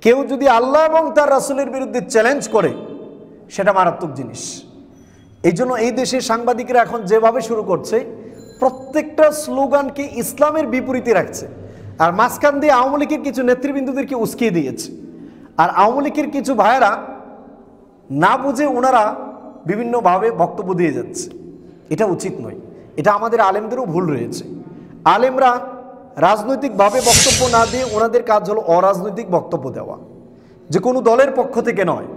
কেউ যদি আল্লাহ এবং তার রাসূলের বিরুদ্ধে চ্যালেঞ্জ করে সেটা মারাত্মক জিনিস। এই জন্য এই দেশের সাংবাদিকরা এখন যেভাবে শুরু করছে, প্রত্যেকটা স্লোগানকে ইসলামের বিপরীতে রাখছে, আর মাঝখান দিয়ে আওয়ামী লীগের কিছু নেতৃবৃন্দদেরকে উস্কিয়ে দিয়েছে। আর আওয়ামী লীগের কিছু ভাইয়েরা না বুঝে ওনারা বিভিন্নভাবে বক্তব্য দিয়ে যাচ্ছে। এটা উচিত নয়, এটা আমাদের আলেমদেরও ভুল রয়েছে। আলেমরা রাজনৈতিকভাবে বক্তব্য না দিয়ে ওনাদের কাজ হলো অরাজনৈতিক বক্তব্য দেওয়া, যে কোনো দলের পক্ষ থেকে নয়।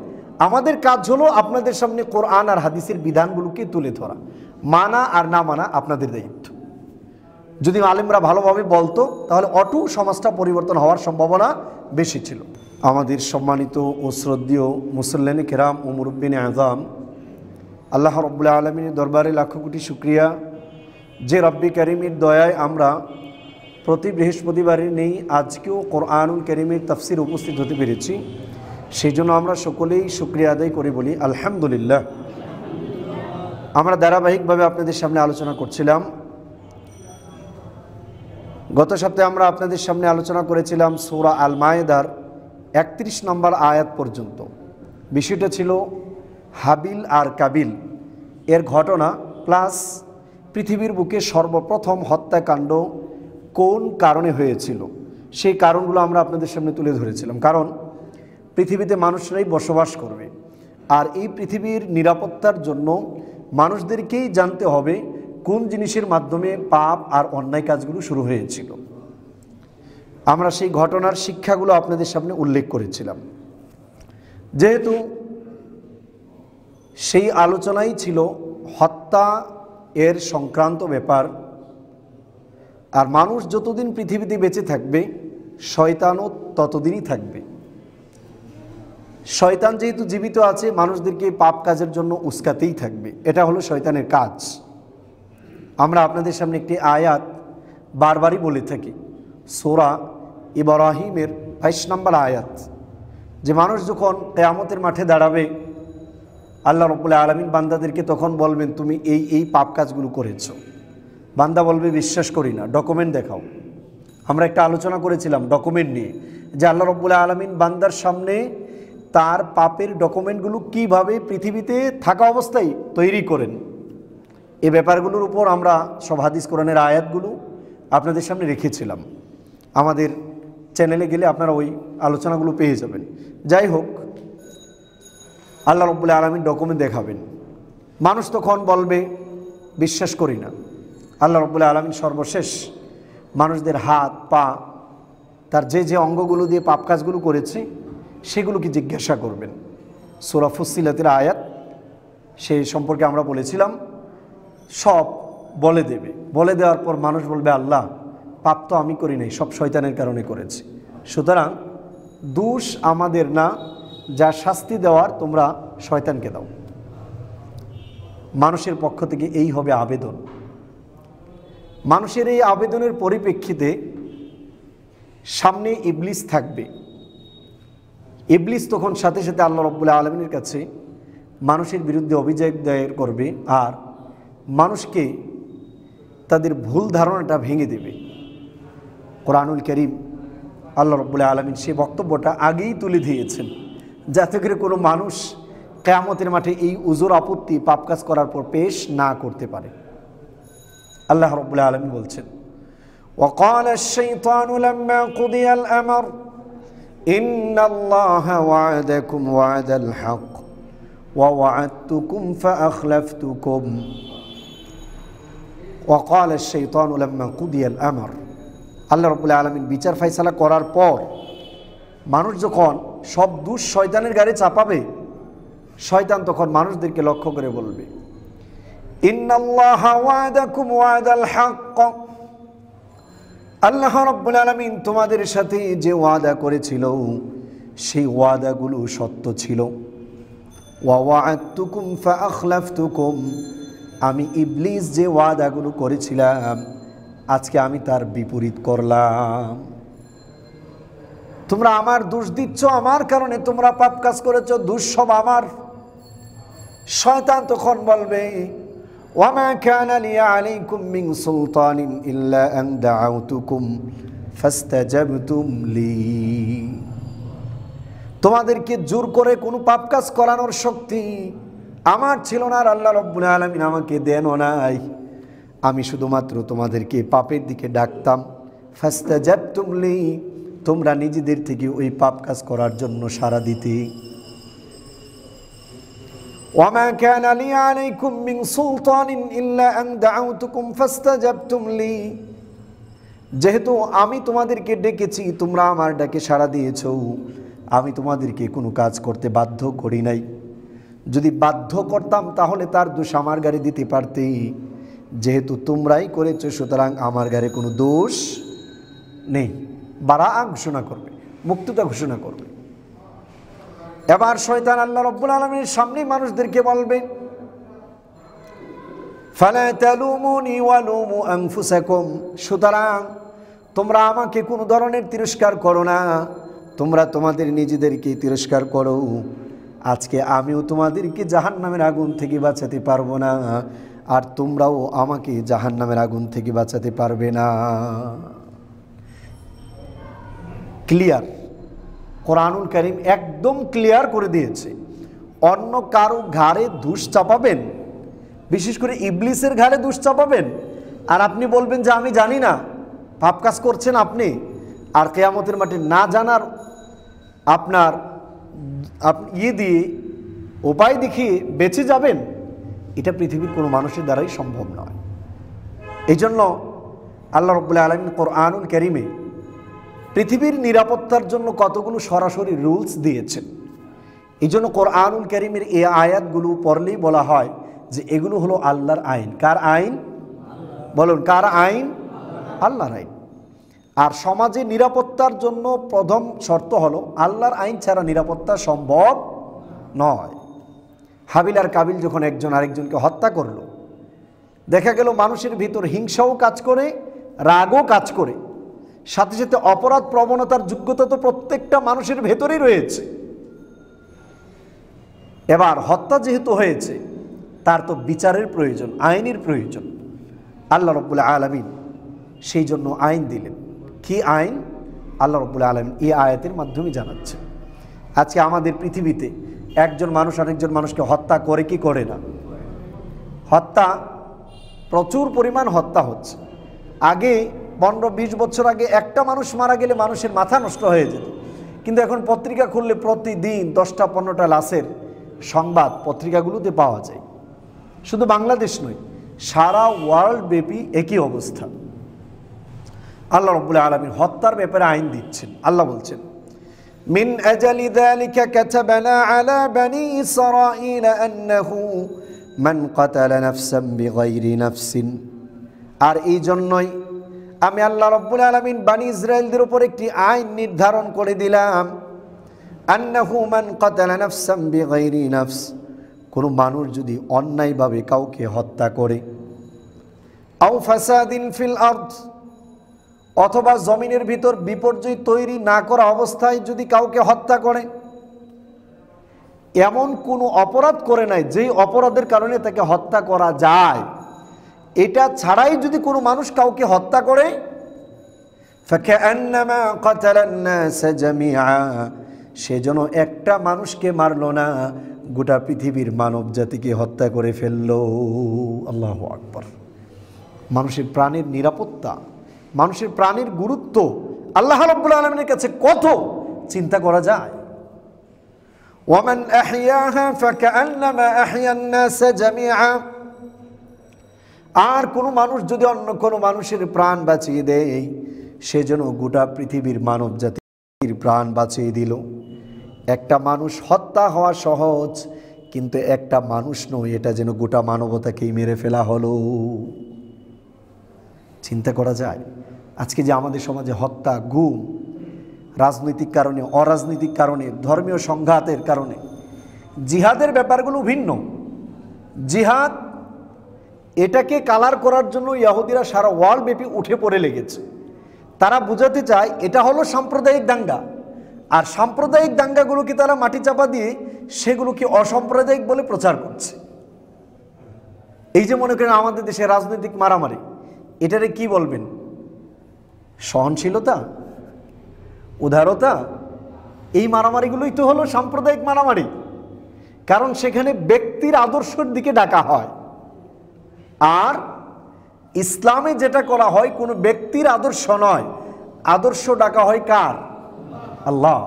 আমাদের কাজ হলো আপনাদের সামনে কোরআন আর হাদিসের বিধানগুলোকে তুলে ধরা, মানা আর না মানা আপনাদের দায়িত্ব। যদি আলেমরা ভালোভাবে বলতো তাহলে অটো সমাজটা পরিবর্তন হওয়ার সম্ভাবনা বেশি ছিল। আমাদের সম্মানিত ও শ্রদ্ধেয় মুসল্লিনে কেরাম ও মুরব্বিনে আযম, আল্লাহ রাব্বুল আলামিনের দরবারে লাখ কোটি শুকরিয়া যে রব্বি কারীমের দয়ায় আমরা প্রতি বৃহস্পতিবারে নেই আজকেও কোরআনুল কারীমের তাফসির উপস্থিত হতে পেরেছি। সেই জন্য আমরা সকলেই শুকরিয়া আদায় করে বলি আলহামদুলিল্লাহ। আমরা ধারাবাহিকভাবে আপনাদের সামনে আলোচনা করছিলাম। গত সপ্তাহে আমরা আপনাদের সামনে আলোচনা করেছিলাম সূরা আল মায়েদার 31 নম্বর আয়াত পর্যন্ত। বিষয়টা ছিল হাবিল আর কাবিল এর ঘটনা, প্লাস পৃথিবীর বুকে সর্বপ্রথম হত্যাকাণ্ড কোন কারণে হয়েছিল সেই কারণগুলো আমরা আপনাদের সামনে তুলে ধরেছিলাম। কারণ পৃথিবীতে মানুষরাই বসবাস করবে, আর এই পৃথিবীর নিরাপত্তার জন্য মানুষদেরকেই জানতে হবে কোন জিনিসের মাধ্যমে পাপ আর অন্যায় কাজগুলো শুরু হয়েছিল। আমরা সেই ঘটনার শিক্ষাগুলো আপনাদের সামনে উল্লেখ করেছিলাম। যেহেতু সেই আলোচনাই ছিল হত্যা এর সংক্রান্ত ব্যাপার, আর মানুষ যতদিন পৃথিবীতে বেঁচে থাকবে শয়তানও ততদিনই থাকবে। শয়তান যেহেতু জীবিত আছে, মানুষদেরকে পাপ কাজের জন্য উস্কাতেই থাকবে। এটা হলো শয়তানের কাজ। আমরা আপনাদের সামনে একটি আয়াত বারবারই বলে থাকি, সূরা ইব্রাহিমের 22 নম্বর আয়াত, যে মানুষ যখন কিয়ামতের মাঠে দাঁড়াবে আল্লাহ রাব্বুল আলামিন বান্দাদেরকে তখন বলবেন তুমি এই এই পাপ কাজগুলো করেছো। বান্দা বলবে বিশ্বাস করি না, ডকুমেন্ট দেখাও। আমরা একটা আলোচনা করেছিলাম ডকুমেন্ট নিয়ে, যে আল্লাহ রাব্বুল আলামিন বান্দার সামনে তার পাপের ডকুমেন্টগুলো কিভাবে পৃথিবীতে থাকা অবস্থায় তৈরি করেন। এই ব্যাপারগুলোর উপর আমরা সব হাদিস কোরআনের আয়াতগুলো আপনাদের সামনে রেখেছিলাম। আমাদের চ্যানেলে গেলে আপনারা ওই আলোচনাগুলো পেয়ে যাবেন। যাই হোক, আল্লাহ রাব্বুল আলামিন ডকুমেন্ট দেখাবেন, মানুষ তখন বলবে বিশ্বাস করি না। আল্লাহ রাব্বুল আলামিন সর্বশেষ মানুষদের হাত পা তার যে যে অঙ্গগুলো দিয়ে পাপ কাজগুলো করেছে সেগুলোকে জিজ্ঞাসা করবেন। সূরা ফুসসিলাতের আয়াত, সেই সম্পর্কে আমরা বলেছিলাম সব বলে দেবে। বলে দেওয়ার পর মানুষ বলবে আল্লাহ পাপ তো আমি করি নাই, সব শয়তানের কারণে করেছি, সুতরাং দোষ আমাদের না, যা শাস্তি দেওয়ার তোমরা শয়তানকে দাও। মানুষের পক্ষ থেকে এই হবে আবেদন। মানুষের এই আবেদনের পরিপ্রেক্ষিতে সামনে ইবলিস থাকবে। ইবলিস তখন সাথে সাথে আল্লাহ রাব্বুল আলামিনের কাছে মানুষের বিরুদ্ধে অভিযোগ দায়ের করবে, আর মানুষকে তাদের ভুল ধারণাটা ভেঙে দেবে। কোরআনুল কারীম আল্লাহ রাব্বুল আলামিন সেই বক্তব্যটা আগেই তুলে দিয়েছেন, যাতে করে কোনো মানুষ কিয়ামতের মাঠে এই উজর আপত্তি পাপ কাজ করার পর পেশ না করতে পারে। আল্লাহ রাব্বুল আলামিন বলছেন, وقال الشيطان لما قضي الأمر إن الله وعدكم وعد الحق ووعدتكم فأخلفتكم وقال الشيطان لما قضي الأمر। আল্লাহ রাব্বুল আলামিন বিচার ফয়সালা করার পর মানুষ যখন সব দোষ শয়তানের গাড়ি চাপাবে, শয়তান তখন মানুষদেরকে লক্ষ্য করে বলবে ইন্নাল্লাহা ওয়াদাকুম ওয়াদাল হক। আল্লাহ রাব্বুল আলামিন তোমাদের সাথে যে ওয়াদা করেছিল সেই ওয়াদাগুলো সত্য ছিল। ওয়া ওয়া'আদতুকুম ফাআখলাফতুকুম, আমি ইবলিস যে ওয়াদাগুলো করেছিলাম আজকে আমি তার বিপরীত করলাম। তোমরা আমার দোষ দিচ্ছ, আমার কারণে তোমরা পাপ কাজ করেছো, দোষ সব আমার। শয়তান তখন বলবে ওয়ামা কানা লি আলাইকুম মিন সুলতানিন ইল্লা আন দাআউতুকুম ফাস্তাজাবতুম লি। তোমাদেরকে জোর করে কোনো পাপ কাজ করানোর শক্তি আমার ছিল না, আর আল্লাহ রাব্বুল আলামিন আমাকে দেনও নাই। আমি শুধুমাত্র তোমাদেরকে পাপের দিকে ডাকতাম। ফাস্তাজাবতুম লি, তোমরা নিজেদের থেকে ওই পাপ কাজ করার জন্য সাড়া দিতে। ওয়ামা কানা লি আলাইকুম মিন সুলতানিন ইল্লা আন দাউতুকুম ফাস্তাজাবতুম লি, যেহেতু আমি তোমাদেরকে ডেকেছি, তোমরা আমার ডাকে সাড়া দিয়েছো, আমি তোমাদেরকে কোনো কাজ করতে বাধ্য করি নাই। যদি বাধ্য করতাম তাহলে তার দোষ আমার গাড়ি দিতে পারতে। যেহেতু তোমরাই করেছো, সুতরাং আমার গাড়ি কোনো দোষ নেই। বারাআ ঘোষণা করবে, মুক্ততা ঘোষণা করবে। এবার শয়তান আল্লাহ রাব্বুল আলামিনের সামনে মানুষদেরকে বলবে, ফালা তালুমুনি ওয়ালুমু আনফুসাকুম, সুতরাং তোমরা আমাকে কোনো ধরনের তিরস্কার করো না, তোমরা তোমাদের নিজেদেরকে তিরস্কার করো। আজকে আমিও তোমাদেরকে জাহান্নামের আগুন থেকে বাঁচাতে পারবো না, আর তোমরাও আমাকে জাহান্নামের আগুন থেকে বাঁচাতে পারবে না। ক্লিয়ার, কোরআনুল কারীম একদম ক্লিয়ার করে দিয়েছে। অন্য কারো ঘাড়ে দোষ চাপাবেন, বিশেষ করে ইবলিসের ঘাড়ে দোষ চাপাবেন, আর আপনি বলবেন যে আমি জানি না, পাপ কাজ করছেন আপনি, আর কিয়ামতের মাঠে না জানার আপনার দিয়ে উপায় দেখিয়ে বেঁচে যাবেন, এটা পৃথিবীর কোনো মানুষের দ্বারাই সম্ভব নয়। এই জন্য আল্লাহ রাব্বুল আলামিন কোরআনুল কারীমে পৃথিবীর নিরাপত্তার জন্য কতগুলো সরাসরি রুলস দিয়েছেন। এই জন্য কোরআনুল কারীমের এই আয়াতগুলো পড়লেই বলা হয় যে এগুলো হলো আল্লাহর আইন। কার আইন? বলুন, কার আইন? আল্লাহর আইন। আর সমাজে নিরাপত্তার জন্য প্রথম শর্ত হলো আল্লাহর আইন ছাড়া নিরাপত্তা সম্ভব নয়। হাবিল আর কাবিল যখন একজন আরেকজনকে হত্যা করলো, দেখা গেল মানুষের ভিতর হিংসাও কাজ করে, রাগও কাজ করে, সাথে সাথে অপরাধ প্রবণতার যোগ্যতা তো প্রত্যেকটা মানুষের ভেতরেই রয়েছে। এবার হত্যা যেহেতু হয়েছে, তার তো বিচারের প্রয়োজন, আইনের প্রয়োজন। আল্লাহ রাব্বুল আলামিন সেই জন্য আইন দিলেন। কি আইন? আল্লাহ রাব্বুল আলামিন এই আয়াতের মাধ্যমে জানাচ্ছেন। আজকে আমাদের পৃথিবীতে একজন মানুষ আরেকজন মানুষকে হত্যা করে কি করে না? হত্যা, প্রচুর পরিমাণ হত্যা হচ্ছে। আগে 15-20 বছর আগে একটা মানুষ মারা গেলে মানুষের মাথা নষ্ট হয়ে যেত, কিন্তু এখন পত্রিকা খুললে প্রতিদিন 10টা-15টা লাশের সংবাদ পত্রিকাগুলোতে পাওয়া যায়। শুধু বাংলাদেশ নয়, সারা ওয়ার্ল্ড ব্যাপী একই অবস্থা। আল্লাহ রাব্বুল আলামিন হত্যার ব্যাপারে আইন দিচ্ছেন। আল্লাহ বলছেন, মিন আজালি যালিকা কাতাবানা আলা বানি ইসরাঈল আন্নাহু মান কাতালা নাফসান বিগাইরি নাফসিন, আর এই জন্যই আমি আল্লাহ রাব্বুল আলামিন বানি ইসরাইলদের উপর একটি আইন নির্ধারণ করে দিলাম, আন্নাহু মান কাতালা নাফসান বিগাইরি নাফস, কোনো মানুষ যদি অন্যায়ভাবে কাউকে হত্যা করে, আও ফাসাদিন ফিল আরদ, অথবা জমিনের ভিতর বিপর্যয় তৈরি না করা অবস্থায় যদি কাউকে হত্যা করে, এমন কোনো অপরাধ করে নাই যেই অপরাধের কারণে তাকে হত্যা করা যায়, এটা ছাড়াই যদি কোনো মানুষ কাউকে হত্যা করে, ফাকান্নামা কাতালান নাস জামিআ, সে যেন একটা মানুষকে মারলো না, গোটা পৃথিবীর মানব জাতিকে হত্যা করে ফেললো। আল্লাহু আকবার। মানুষের প্রাণের নিরাপত্তা, মানুষের প্রাণের গুরুত্ব আল্লাহ রাব্বুল আলামিনের কাছে কত চিন্তা করা যায়। ওয়ামান আহইয়াহা ফাকান্নামা আহইয়ান নাস জামিআ, আর কোনো মানুষ যদি অন্য কোনো মানুষের প্রাণ বাঁচিয়ে দেয়, সে যেন গোটা পৃথিবীর মানব জাতির প্রাণ বাঁচিয়ে দিল। একটা মানুষ হত্যা হওয়া সহজ, কিন্তু একটা মানুষ নয়, এটা যেন গোটা মানবতাকেই মেরে ফেলা হলো। চিন্তা করা যায় আজকে যে আমাদের সমাজে হত্যা, গুম, রাজনৈতিক কারণে, অরাজনৈতিক কারণে, ধর্মীয় সংঘাতের কারণে, জিহাদের ব্যাপারগুলো ভিন্ন। জিহাদ এটাকে কালার করার জন্য ইহুদিরা সারা ওয়ার্ল্ড ব্যাপী উঠে পড়ে লেগেছে। তারা বুঝাতে চায় এটা হলো সাম্প্রদায়িক দাঙ্গা, আর সাম্প্রদায়িক দাঙ্গাগুলোকে তারা মাটি চাপা দিয়ে সেগুলোকে অসাম্প্রদায়িক বলে প্রচার করছে। এই যে মনে করেন আমাদের দেশে রাজনৈতিক মারামারি, এটারে কি বলবেন? সহনশীলতা, উদারতা, এই মারামারিগুলোই তো হলো সাম্প্রদায়িক মারামারি, কারণ সেখানে ব্যক্তির আদর্শের দিকে ডাকা হয়। আর ইসলামে যেটা করা হয় কোনো ব্যক্তির আদর্শ নয়, আদর্শ ডাকা হয় কার? আল্লাহ।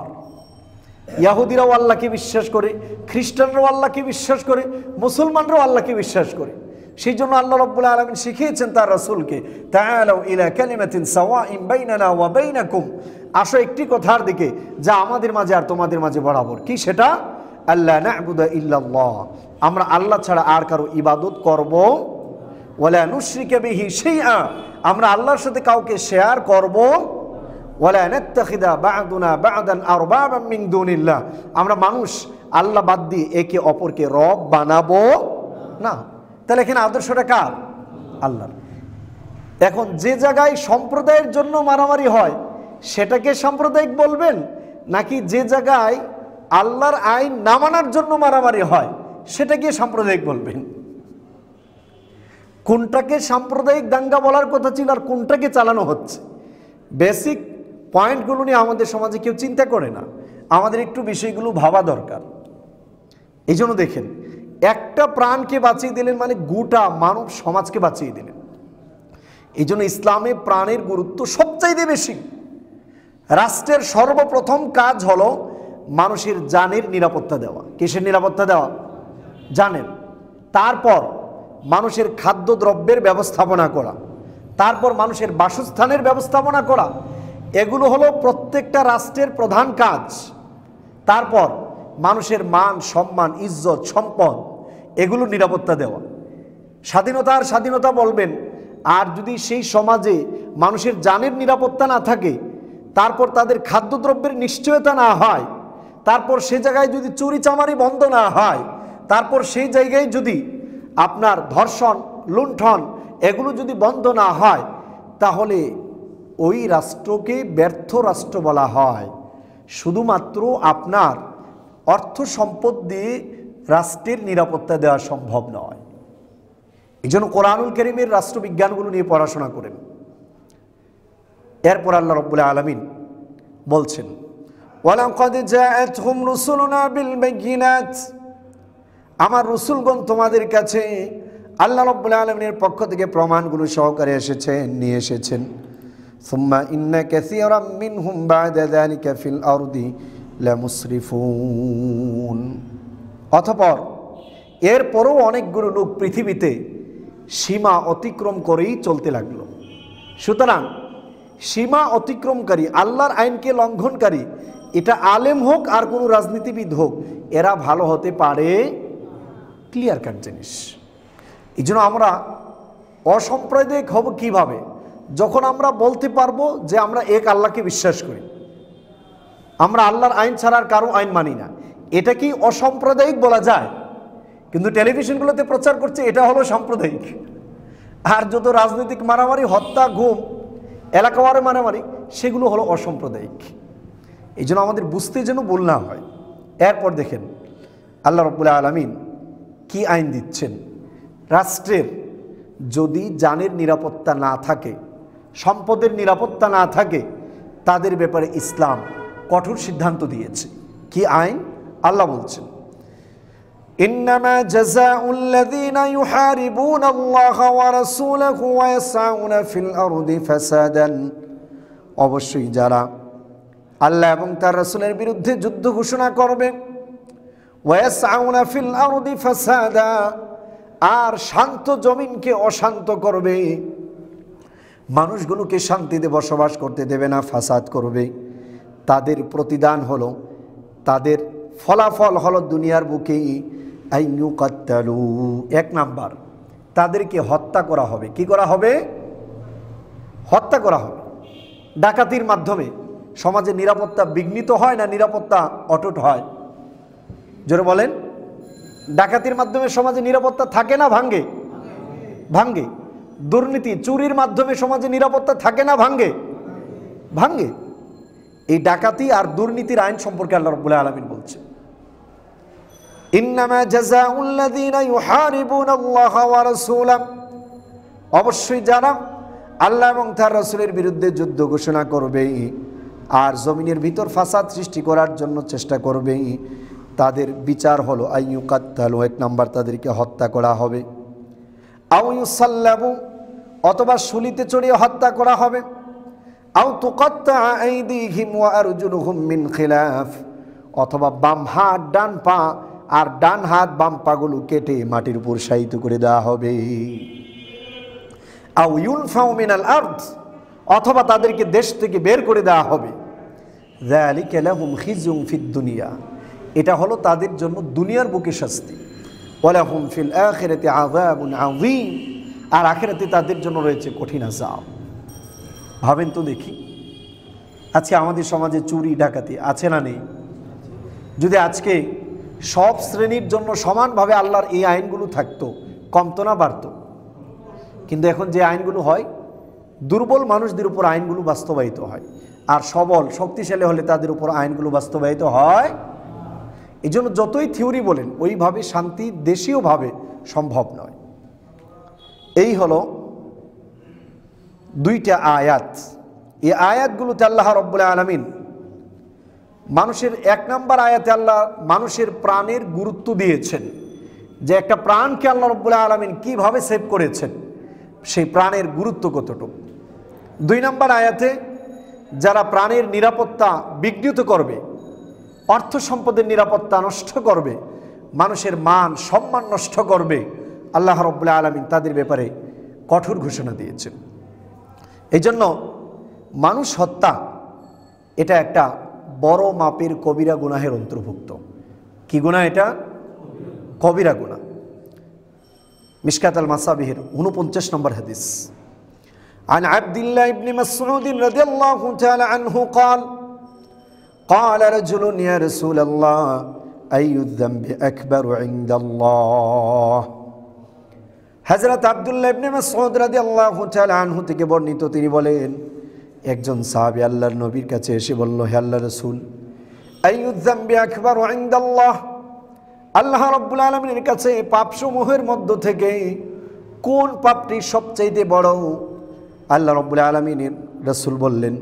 ইয়াহুদিরাও আল্লাহকে বিশ্বাস করে, খ্রিস্টানরাও আল্লাহকে বিশ্বাস করে, মুসলমানরাও আল্লাহকে বিশ্বাস করে। সেই জন্য আল্লাহ রাব্বুল আলামিন শিখিয়েছেন তার রাসূলকে, তাআলাউ ইলা কালিমাতিন সাওয়াইন বাইনানা ওয়া বাইনাকুম, আসো একটি কথার দিকে যা আমাদের মাঝে আর তোমাদের মাঝে বরাবর। কি সেটা? আল্লা না'বুদা ইল্লাল্লাহ, আমরা আল্লাহ ছাড়া আর কারো ইবাদত করব, ওয়ালা নুশরিকা বিহি শাইআ, আমরা আল্লাহর সাথে কাউকে শেয়ার করব, ওয়ালা নাত্তাখিদা বা'দুনা বা'দান আরবাবাম মিন দুনিল্লাহ, আমরা মানুষ আল্লাহ বাদ দিয়ে একে অপরকে রব বানাবো না। তাহলে এখানে আদর্শটা কার? আল্লাহর। এখন যে জায়গায় সম্প্রদায়ের জন্য মারামারি হয় সেটাকে সাম্প্রদায়িক বলবেন, নাকি যে জায়গায় আল্লাহর আইন না মানার জন্য মারামারি হয় সেটাকে সাম্প্রদায়িক বলবেন? কোনটাকে সাম্প্রদায়িক দাঙ্গা বলার কথা ছিল আর কোনটাকে চালানো হচ্ছে, বেসিক পয়েন্টগুলো নিয়ে আমাদের সমাজে কেউ চিন্তা করে না। আমাদের একটু বিষয়গুলো ভাবা দরকার। এই জন্য দেখেন, একটা প্রাণকে বাঁচিয়ে দিলেন মানে গোটা মানব সমাজকে বাঁচিয়ে দিলেন। এই জন্য ইসলামে প্রাণের গুরুত্ব সবচাইতে বেশি। রাষ্ট্রের সর্বপ্রথম কাজ হলো মানুষের জানের নিরাপত্তা দেওয়া। কিসের নিরাপত্তা দেওয়া? জানের। তারপর মানুষের খাদ্যদ্রব্যের ব্যবস্থাপনা করা, তারপর মানুষের বাসস্থানের ব্যবস্থাপনা করা, এগুলো হলো প্রত্যেকটা রাষ্ট্রের প্রধান কাজ। তারপর মানুষের মান সম্মান ইজ্জত সম্পদ এগুলো নিরাপত্তা দেওয়া। স্বাধীনতা আর স্বাধীনতা বলবেন, আর যদি সেই সমাজে মানুষের জানের নিরাপত্তা না থাকে, তারপর তাদের খাদ্যদ্রব্যের নিশ্চয়তা না হয়, তারপর সে জায়গায় যদি চুরি চামারি বন্ধ না হয়, তারপর সেই জায়গায় যদি আপনার ধর্ষণ লুণ্ঠন এগুলো যদি বন্ধ না হয়, তাহলে ওই রাষ্ট্রকে ব্যর্থ রাষ্ট্র বলা হয়। শুধুমাত্র আপনার অর্থ সম্পদ দিয়ে রাষ্ট্রের নিরাপত্তা দেওয়া সম্ভব নয়। এই জন্য কোরআনুল কারীমের রাষ্ট্রবিজ্ঞানগুলো নিয়ে পড়াশোনা করেন। এরপর আল্লাহ রাব্বুল আলামিন বলছেন, ওয়ালাকাদ জাআতহুম রুসুলুনা বিল বাইয়িনাত, আমার রসুলগণ তোমাদের কাছে আল্লাহ রাব্বুল আলামিনের পক্ষ থেকে প্রমাণগুলো সহকারে নিয়ে এসেছেন। সুম্মা ইন্না কাসীরাম মিনহুম বা'দা যালিকা ফিল আরদি লামুসরিফুন, অতঃপর এরপরও অনেকগুলো লোক পৃথিবীতে সীমা অতিক্রম করেই চলতে লাগলো। সুতরাং সীমা অতিক্রমকারী, আল্লাহর আইনকে লঙ্ঘনকারী, এটা আলেম হোক আর কোনো রাজনীতিবিদ হোক, এরা ভালো হতে পারে, ক্লিয়ার কাট জিনিস। এই জন্য আমরা অসাম্প্রদায়িক হব কিভাবে? যখন আমরা বলতে পারবো যে আমরা এক আল্লাহকে বিশ্বাস করি, আমরা আল্লাহর আইন ছাড়া আর কারো আইন মানি না, এটা কি অসাম্প্রদায়িক বলা যায়? কিন্তু টেলিভিশনগুলোতে প্রচার করছে এটা হলো সাম্প্রদায়িক। আর যত রাজনৈতিক মারামারি, হত্যা, গুম, এলাকাওয়ার মারামারি, সেগুলো হলো অসাম্প্রদায়িক। এই জন্য আমাদের বুঝতে যেন ভুল না হয়। এরপর দেখেন আল্লাহ রাব্বুল আলামিন কি আইন দিচ্ছেন। রাষ্ট্রের যদি জানের নিরাপত্তা না থাকে, সম্পদের নিরাপত্তা না থাকে, তাদের ব্যাপারে ইসলাম কঠোর সিদ্ধান্ত দিয়েছে। কি আইন? আল্লাহ বলছেন, ইন্নামা জাযাউল্লাযীনা ইউহারিবুনাল্লাহা ওয়া রাসূলাহু ওয়া ইয়াসআউনা ফিল আরদি ফাসাদান, অবশ্যই যারা আল্লাহ এবং তার রাসূলের বিরুদ্ধে যুদ্ধ ঘোষণা করবে, ওয়া ইয়াসআউনা ফিল আরদি ফাসাদা, আর শান্ত জমিনকে অশান্ত করবে, মানুষগুলোকে শান্তিতে বসবাস করতে দেবে না, ফাসাদ করবে, তাদের প্রতিদান হলো, তাদের ফলাফল হলো দুনিয়ার বুকে আইয়ুকাত্তালু, এক নাম্বার তাদেরকে হত্যা করা হবে। কি করা হবে? হত্যা করা হবে। ডাকাতির মাধ্যমে সমাজে নিরাপত্তা বিঘ্নিত হয় না নিরাপত্তা অটুট হয়? জোরে বলেন। ডাকাতির মাধ্যমে সমাজে নিরাপত্তা থাকে না ভাঙ্গে? ভাঙ্গে। দুর্নীতি চুরির মাধ্যমে সমাজে নিরাপত্তা থাকে না ভাঙ্গে? ভাঙ্গে। এই ডাকাতি আর দুর্নীতির আইন সম্পর্কে আল্লাহ রাব্বুল আলামিন বলছে, ইন্নামা জাযাউল্লাযীনা ইউহারিবুনাল্লাহা ওয়া রাসূলাহু, অবশ্যই যারা আল্লাহ এবং তার রাসূলের বিরুদ্ধে যুদ্ধ ঘোষণা করবে, আর জমিনের ভিতর ফাসাদ সৃষ্টি করার জন্য চেষ্টা করবে, তাদের বিচার হলো আইয়ুকাত্তালু, 1 নাম্বার তাদেরকে হত্যা করা হবে, আও ইউসাল্লাবু অথবা শুলিতে চড়িয়ে হত্যা করা হবে, আও তুকাত্তা আইদিহিম ওয়া আরজুলুহুম মিন খিলাফ অথবা বাম হাত ডান পা আর ডান হাত বাম পাগুলো কেটে মাটির উপর শায়িত করে দেওয়া হবে, আও ইউনফাউ মিনাল আরদ অথবা তাদেরকে দেশ থেকে বের করে দেওয়া হবে। যালিকা লাহুম খিজুন ফিদ দুনিয়া, এটা হলো তাদের জন্য দুনিয়ার বুকে শাস্তি, ওয়া লাহুম ফিল আখিরাতি আযাবুন আযীম, আর আখিরাতে তাদের জন্য রয়েছে কঠিন আযাব। ভাবেন তো দেখি, আজকে আমাদের সমাজে চুরি ডাকাতি আছে না নেই? যদি আজকে সব শ্রেণীর জন্য সমানভাবে আল্লাহর এই আইনগুলো থাকতো, কমতো না বাড়তো? কিন্তু এখন যে আইনগুলো হয়, দুর্বল মানুষদের উপর আইনগুলো বাস্তবায়িত হয়, আর সবল শক্তিশালী হলে তাদের উপর আইনগুলো বাস্তবায়িত হয়। এই জন্য যতই থিওরি বলেন, ওইভাবে শান্তি দেশীয়ভাবে সম্ভব নয়। এই হলো 2টা আয়াত। এই আয়াতগুলোতে আল্লাহ রব্বুল আলামিন মানুষের 1 নাম্বার আয়াতে আল্লাহ মানুষের প্রাণের গুরুত্ব দিয়েছেন, যে একটা প্রাণকে আল্লাহ রব্বুল আলামিন কিভাবে সেভ করেছেন, সেই প্রাণের গুরুত্ব কতটুকু। 2 নাম্বার আয়াতে যারা প্রাণের নিরাপত্তা বিঘ্নিত করবে, অর্থ সম্পদের নিরাপত্তা নষ্ট করবে, মানুষের মান সম্মান নষ্ট করবে, আল্লাহ রব্বুল আলামিন তাদের ব্যাপারে কঠোর ঘোষণা দিয়েছেন। এই জন্য মানুষ হত্যা এটা একটা বড় মাপের কবিরা গুনাহের অন্তর্ভুক্ত। কি গুনাহ এটা? কবিরা গুনাহ। মিশকাত আল মাসাবিহের 49 নম্বর হাদিস, عن عبد الله بن مسعود رضي الله تعالى عنه قال رجل يا رسول الله أي الذنب أكبر عند الله। হযরত আব্দুল্লাহ ইবনে মাসউদ রাদিয়াল্লাহু তাআলা আনহু থেকে বর্ণিত, তিনি বলেন, একজন সাহাবী আল্লাহর নবীর কাছে এসে বলল, হে আল্লাহর রাসূল, আইয়ুয যামবি আকবারু ইনদাল্লাহ, আল্লাহ রাব্বুল আলামিনের কাছে পাপসমূহের মধ্য থেকে কোন পাপটি সবচেয়ে বড়? আল্লাহ রাব্বুল আলামিনের রাসূল বললেন,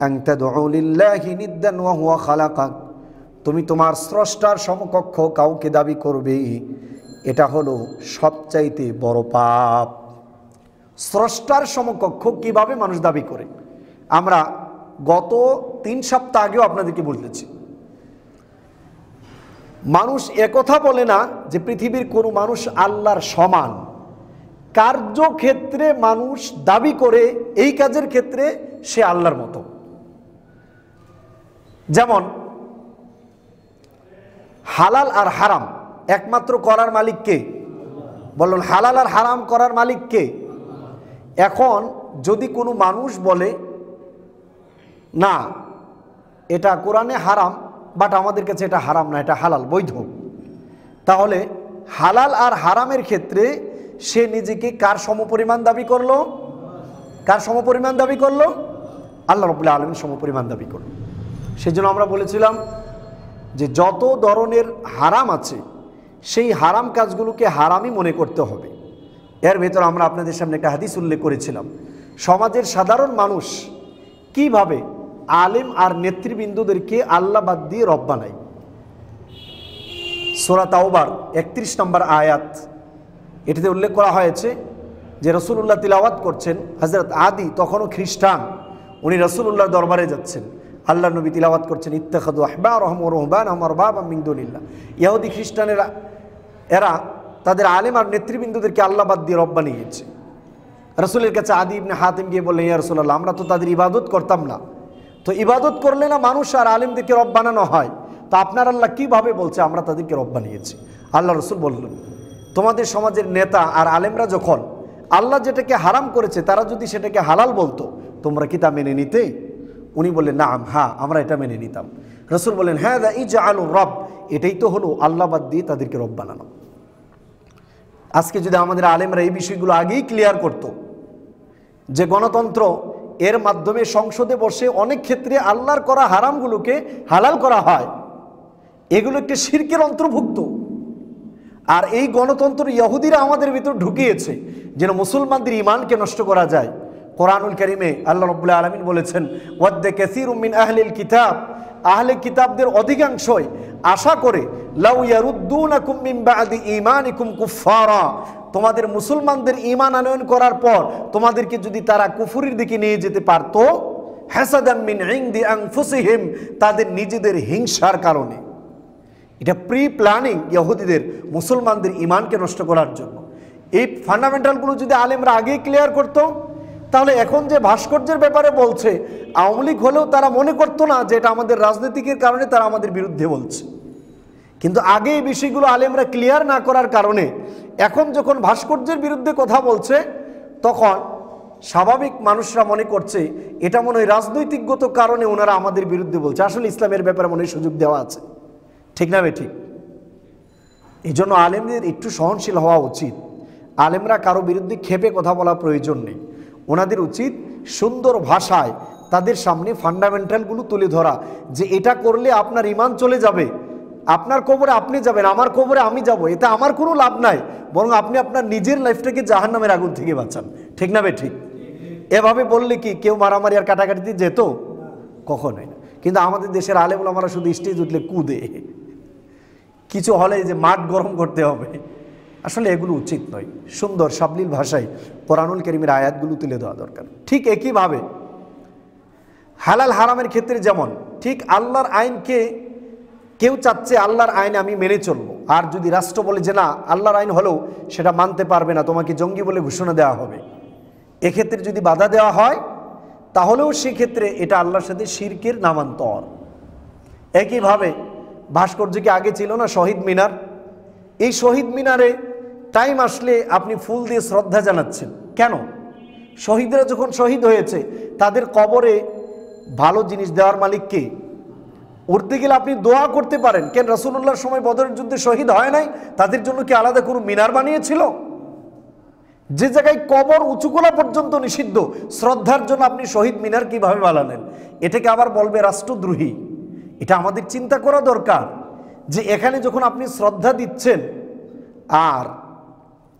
আন তাদউ লিল্লাহি নিদ্দান ওয়া হুয়া খালাকাক, তুমি তোমার স্রষ্টার সমকক্ষ কাউকে দাবি করবে, এটা হলো সবচাইতে বড় পাপ। স্রষ্টার সমকক্ষ কিভাবে মানুষ দাবি করে? আমরা গত 3 সপ্তাহ আগেও আপনাদেরকে বলতেছি, মানুষ একথা বলে না যে পৃথিবীর কোনো মানুষ আল্লাহর সমান। কার্যক্ষেত্রে মানুষ দাবি করে এই কাজের ক্ষেত্রে সে আল্লাহর মতো। যেমন হালাল আর হারাম একমাত্র করার মালিক কে? বলুন, হালাল আর হারাম করার মালিক কে? এখন যদি কোনো মানুষ বলে না এটা কোরআনে হারাম, বাট আমাদের কাছে এটা হারাম না, এটা হালাল, বৈধ, তাহলে হালাল আর হারামের ক্ষেত্রে সে নিজেকে কার সমপরিমাণ দাবি করলো? কার সমপরিমাণ দাবি করলো? আল্লাহ রাব্বুল আলামিন সমপরিমাণ দাবি করলো। সেজন্য আমরা বলেছিলাম যে যত ধরনের হারাম আছে সেই হারাম কাজগুলোকে হারামই মনে করতে হবে। এর ভেতর আমরা আপনাদের সামনে একটা হাদিস উল্লেখ করেছিলাম, সমাজের সাধারণ মানুষ কিভাবে আলেম আর নেতৃবৃন্দদেরকে আল্লাহ বাদ দিয়ে রব বানায়। সূরা তাওবার 31 নম্বর আয়াত, এটিতে উল্লেখ করা হয়েছে যে রাসূলুল্লাহ তিলাওয়াত করছেন, হযরত আদি তখনও খ্রিস্টান, উনি রাসূলুল্লাহর দরবারে যাচ্ছেন, আল্লাহ নবী তিলাওয়াত করছেন, ইত্তাখাযু আহবারহুম ওয়া রুহবানহুম আরবাবাম মিন দুনিল্লাহ। ইহুদি খ্রিস্টানেরা এরা তাদের আলেম আর নেতৃবৃন্দদেরকে আল্লাহ বাদ দিয়ে রব বানিয়েছে। রাসূলের কাছে আদি ইবনে হাতিম গিয়ে বললেন, ইয়া রাসূলুল্লাহ, আমরা তো তাদের ইবাদত করতাম না, তো ইবাদত করলে না মানুষ আর আলেমদেরকে রব বানানো হয়, তো আপনার আল্লাহ কিভাবে বলছে আমরা তাদেরকে রব বানিয়েছি? আল্লাহ রাসূল বললেন, তোমাদের সমাজের নেতা আর আলেমরা যখন আল্লাহ যেটাকে হারাম করেছে তারা যদি সেটাকে হালাল বলতো, তোমরা কি তা মেনে নিতে? উনি বললেন, নাম, হ্যাঁ আমরা এটা মেনে নিতাম। রাসূল বললেন, হ্যাঁ ইজআলুর রব, এটাই তো হলো আল্লাহ বাদ দিয়ে তাদেরকে রব বানানো। আজকে যদি আমাদের আলেমরা এই বিষয়গুলো আগেই ক্লিয়ার করত, যে গণতন্ত্র এর মাধ্যমে সংসদে বসে অনেক ক্ষেত্রে আল্লাহর করা হারামগুলোকে হালাল করা হয়, এগুলো একটি শিরকের অন্তর্ভুক্ত। আর এই গণতন্ত্র ইহুদিরা আমাদের ভিতর ঢুকিয়েছে যেন মুসলমানদের ইমানকে নষ্ট করা যায়, কোরআনুল কারীমে আল্লাহ রাব্বুল আলামিন বলেছেন, ওয়াদ্দা কাসীরুম মিন আহলিল কিতাব, আহলে কিতাবদের অধিকাংশই আশা করে, লাউ ইয়ারুদ্দুনাকুম মিন বাদি ঈমানিকুম কুফারা, তোমাদের মুসলমানদের ঈমান আনয়ন করার পর তোমাদেরকে যদি তারা কুফরির দিকে নিয়ে যেতে পারতো, হাসাদাম মিন ইনদি আনফুসিহিম, তাদের নিজেদের হিংসার কারণে। এটা প্রি প্ল্যানিং ইহুদিদের মুসলমানদের ঈমানকে নষ্ট করার জন্য। এই ফান্ডামেন্টালগুলো যদি আলেমরা আগেই ক্লিয়ার করতো, তাহলে এখন যে ভাস্কর্যের ব্যাপারে বলছে, আওয়ামী লীগ হলেও তারা মনে করতো না যে এটা আমাদের রাজনীতিকের কারণে তারা আমাদের বিরুদ্ধে বলছে। কিন্তু আগে এই বিষয়গুলো আলেমরা ক্লিয়ার না করার কারণে এখন যখন ভাস্কর্যের বিরুদ্ধে কথা বলছে, তখন স্বাভাবিক মানুষরা মনে করছে এটা মনে হয় রাজনৈতিকগত কারণে ওনারা আমাদের বিরুদ্ধে বলছে। আসলে ইসলামের ব্যাপারে মনে হয় সুযোগ দেওয়া আছে, ঠিক না ঠিক? এই জন্য আলেমদের একটু সহনশীল হওয়া উচিত। আলেমরা কারো বিরুদ্ধে ক্ষেপে কথা বলা প্রয়োজন নেই। ওনাদের উচিত সুন্দর ভাষায় তাদের সামনে ফান্ডামেন্টালগুলো তুলে ধরা, যে এটা করলে আপনার ঈমান চলে যাবে, আপনার কবরে আপনি যাবেন, আমার কবরে আমি যাব, এতে আমার কোনো লাভ নাই, বরং আপনি আপনার নিজের লাইফটাকে জাহান্নামের আগুন থেকে বাঁচান, ঠিক না ঠিক? এভাবে বললে কি কেউ মারামারি আর কাটাকাটিতে যেত? কখনোই না। কিন্তু আমাদের দেশের আলেম ওলামারা শুধু স্টেজ উঠলে কুদে, কিছু হলে যে মাঠ গরম করতে হবে। আসলে এগুলো উচিত নয়। সুন্দর সাবলীল ভাষায় কোরআনুল কারীমের আয়াতগুলো তুলে দেওয়া দরকার। ঠিক একইভাবে হালাল হারামের ক্ষেত্রে যেমন, ঠিক আল্লাহর আইনকে কেউ চাচ্ছে আল্লাহর আইন আমি মেনে চলবো, আর যদি রাষ্ট্র বলে যে না আল্লাহর আইন হলেও সেটা মানতে পারবে না, তোমাকে জঙ্গি বলে ঘোষণা দেওয়া হবে, এক্ষেত্রে যদি বাধা দেওয়া হয় তাহলেও সেক্ষেত্রে এটা আল্লাহর সাথে শিরকের নামান্তর। একইভাবে ভাস্কর্যকে আগে ছিল না শহীদ মিনার, এই শহীদ মিনারে টাইম আসলে আপনি ফুল দিয়ে শ্রদ্ধা জানাচ্ছেন কেন? শহীদরা যখন শহীদ হয়েছে তাদের কবরে ভালো জিনিস দেওয়ার মালিক কে? উঠতে গেলে আপনি দোয়া করতে পারেন। কেন রাসূলুল্লাহর সময় বদরের যুদ্ধে শহীদ হয় নাই, তাদের জন্য কি আলাদা কোনো মিনার বানিয়েছিল? যে জায়গায় কবর উঁচু করা পর্যন্ত নিষিদ্ধ, শ্রদ্ধার জন্য আপনি শহীদ মিনার কিভাবে বানালেন? এটাকে আবার বলবে রাষ্ট্রদ্রোহী। এটা আমাদের চিন্তা করা দরকার যে এখানে যখন আপনি শ্রদ্ধা দিচ্ছেন আর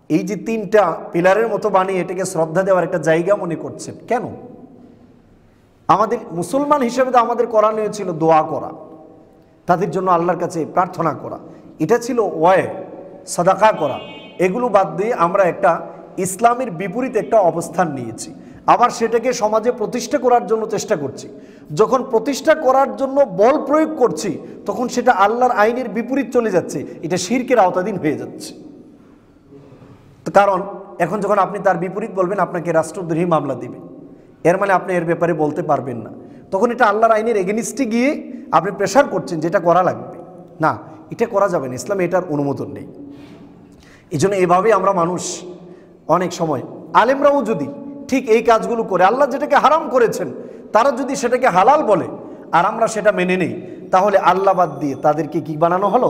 এই যে তিনটা পিলারের মতো বানিয়ে এটাকে শ্রদ্ধা দেওয়ার একটা জায়গা মনে করছেন কেন? আমাদের মুসলমান হিসেবে তো আমাদের করণীয় ছিল দোয়া করা, তাদের জন্য আল্লাহর কাছে প্রার্থনা করা, এটা ছিল ওয়ায়ে সাদাকা করা। এগুলো বাদ দিয়ে আমরা একটা ইসলামের বিপরীত একটা অবস্থান নিয়েছি, আবার সেটাকে সমাজে প্রতিষ্ঠা করার জন্য চেষ্টা করছি। যখন প্রতিষ্ঠা করার জন্য বল প্রয়োগ করছি তখন সেটা আল্লাহর আইনের বিপরীত চলে যাচ্ছে, এটা শিরকের আওতাধীন হয়ে যাচ্ছে। কারণ এখন যখন আপনি তার বিপরীত বলবেন আপনাকে রাষ্ট্রদ্রোহী মামলা দিবে, এর মানে আপনি এর ব্যাপারে বলতে পারবেন না, তখন এটা আল্লাহর আইনের এগেনিস্টে গিয়ে আপনি প্রেশার করছেন যেটা করা লাগবে না, এটা করা যাবে না, ইসলামে এটার অনুমোদন নেই। এই জন্য এভাবেই আমরা মানুষ অনেক সময় আলেমরাও যদি ঠিক এই কাজগুলো করে, আল্লাহ যেটাকে হারাম করেছেন তারা যদি সেটাকে হালাল বলে আর আমরা সেটা মেনে নেই, তাহলে আল্লাহ বাদ দিয়ে তাদেরকে কি বানানো হলো?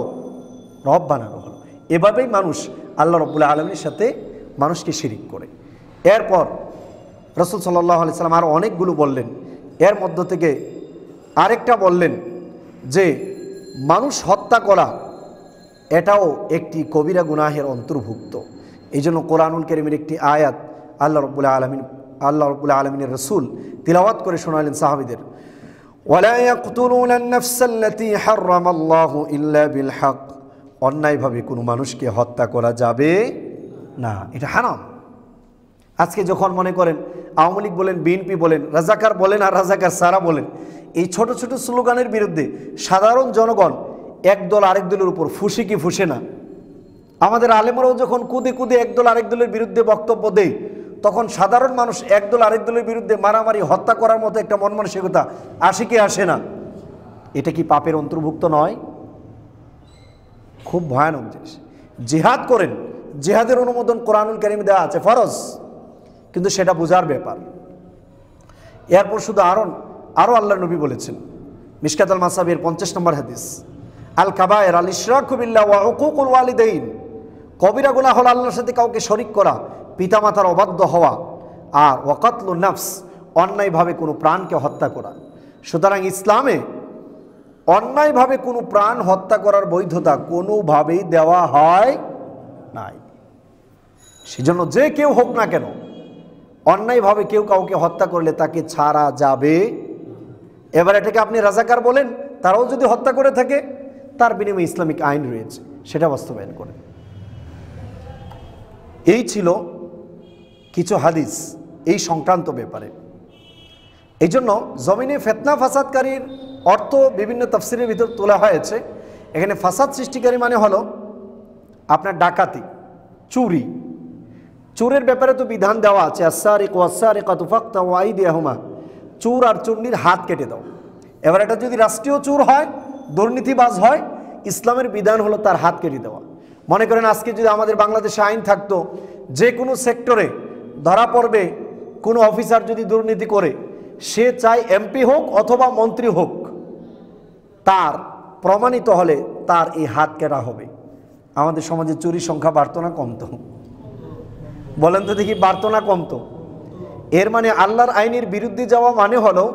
রব বানানো হলো। এভাবেই মানুষ আল্লাহ রাব্বুল আলামিনের সাথে মানুষকে শিরিক করে। এরপর রাসূল সাল্লাল্লাহু আলাইহি সাল্লাম আরও অনেকগুলো বললেন, এর মধ্য থেকে আরেকটা বললেন যে মানুষ হত্যা করা এটাও একটি কবিরা গুনাহের অন্তর্ভুক্ত। এই জন্য কোরআনুল কারীমের একটি আয়াত আল্লাহ রাব্বুল আলামিনের রাসূল তিলাওয়াত করে শোনালেন সাহাবীদের, ওয়ালা ইয়াকতুলুনা আন-নাফসাল্লাতী হারামাল্লাহু ইল্লা বিল হক, অন্যায়ভাবে কোনো মানুষকে হত্যা করা যাবে না, এটা হারাম। আজকে যখন মনে করেন আওয়ামী লীগ বলেন, বিএনপি বলেন, রাজাকার বলেন আর রাজাকার সারা বলেন, এই ছোট ছোট স্লোগানের বিরুদ্ধে সাধারণ জনগণ এক দল আরেক দলের উপর ফুসে কি ফুসে না? আমাদের আলেমরাও যখন কুদে কুদে এক দল আরেক দলের বিরুদ্ধে বক্তব্য দেয়, তখন সাধারণ মানুষ এক দল আরেক দলের বিরুদ্ধে মারামারি হত্যা করার মতো একটা মন মানসিকতা আসে কি আসে না? এটা কি পাপের অন্তর্ভুক্ত নয়? খুব ভয়ানক জিনিস। জিহাদ করেন, জিহাদের অনুমোদন কোরআনুল কারীমে দেওয়া আছে, ফরজ, কিন্তু সেটা বোঝার ব্যাপার। এরপর শুধু আরও আল্লাহর নবী বলেছেন, মিশকাত আল মাসাবির 50 নম্বর হাদিস, আল কাবায়ের আল ইশরাকু বিল্লাহ ওয়া উকুকুল ওয়ালিদাইন, কবিরা গুনাহ হলো আল্লাহর সাথে কাউকে শরীক করা, পিতামাতার অবাধ্য হওয়া, আর ওয়াকাতলুন নাফস, অন্যায়ভাবে কোনো প্রাণকে হত্যা করা। সুতরাং ইসলামে অন্যায়ভাবে কোনো প্রাণ হত্যা করার বৈধতা কোনোভাবেই দেওয়া হয় নাই। সেজন্য যে কেউ হোক না কেন, অন্যায়ভাবে কেউ কাউকে হত্যা করলে তাকে ছাড়া যাবে। এবার এটাকে আপনি রাজাকার বলেন, তারাও যদি হত্যা করে থাকে তার বিনিময়ে ইসলামিক আইন রয়েছে, সেটা বাস্তবায়ন করে। এই ছিল কিছু হাদিস এই সংক্রান্ত ব্যাপারে। এই জন্য জমিনে ফিতনা ফাসাদকারীর অর্থ বিভিন্ন তাফসিরের ভিতর তোলা হয়েছে। এখানে ফাসাদ সৃষ্টিকারী মানে হলো আপনার ডাকাতি, চুরি। চোরের ব্যাপারে তো বিধান দেওয়া আছে, আস-সারিকু ওয়াস-সারিকাতু ফাকতাউ আইদিয়াহুমা, চোর আর চুন্নির হাত কেটে দাও। এবার এটা যদি রাষ্ট্রীয় চোর হয়, দুর্নীতিবাজ হয়, ইসলামের বিধান হলো তার হাত কেটে দেওয়া। মনে করেন আজকে যদি আমাদের বাংলাদেশে আইন থাকতো, যে কোনো সেক্টরে ধরা পড়বে কোনো অফিসার যদি দুর্নীতি করে, সে চাই এমপি হোক অথবা মন্ত্রী হোক, তার প্রমাণিত হলে তার এই হাত কাটা হবে। আমাদের সমাজে চুরির সংখ্যা বাড়তো না কমতো? বলেন তো দেখি, বাড়তো না কমতো? এর মানে আল্লাহর আইনের বিরুদ্ধে যাওয়া মানে হলো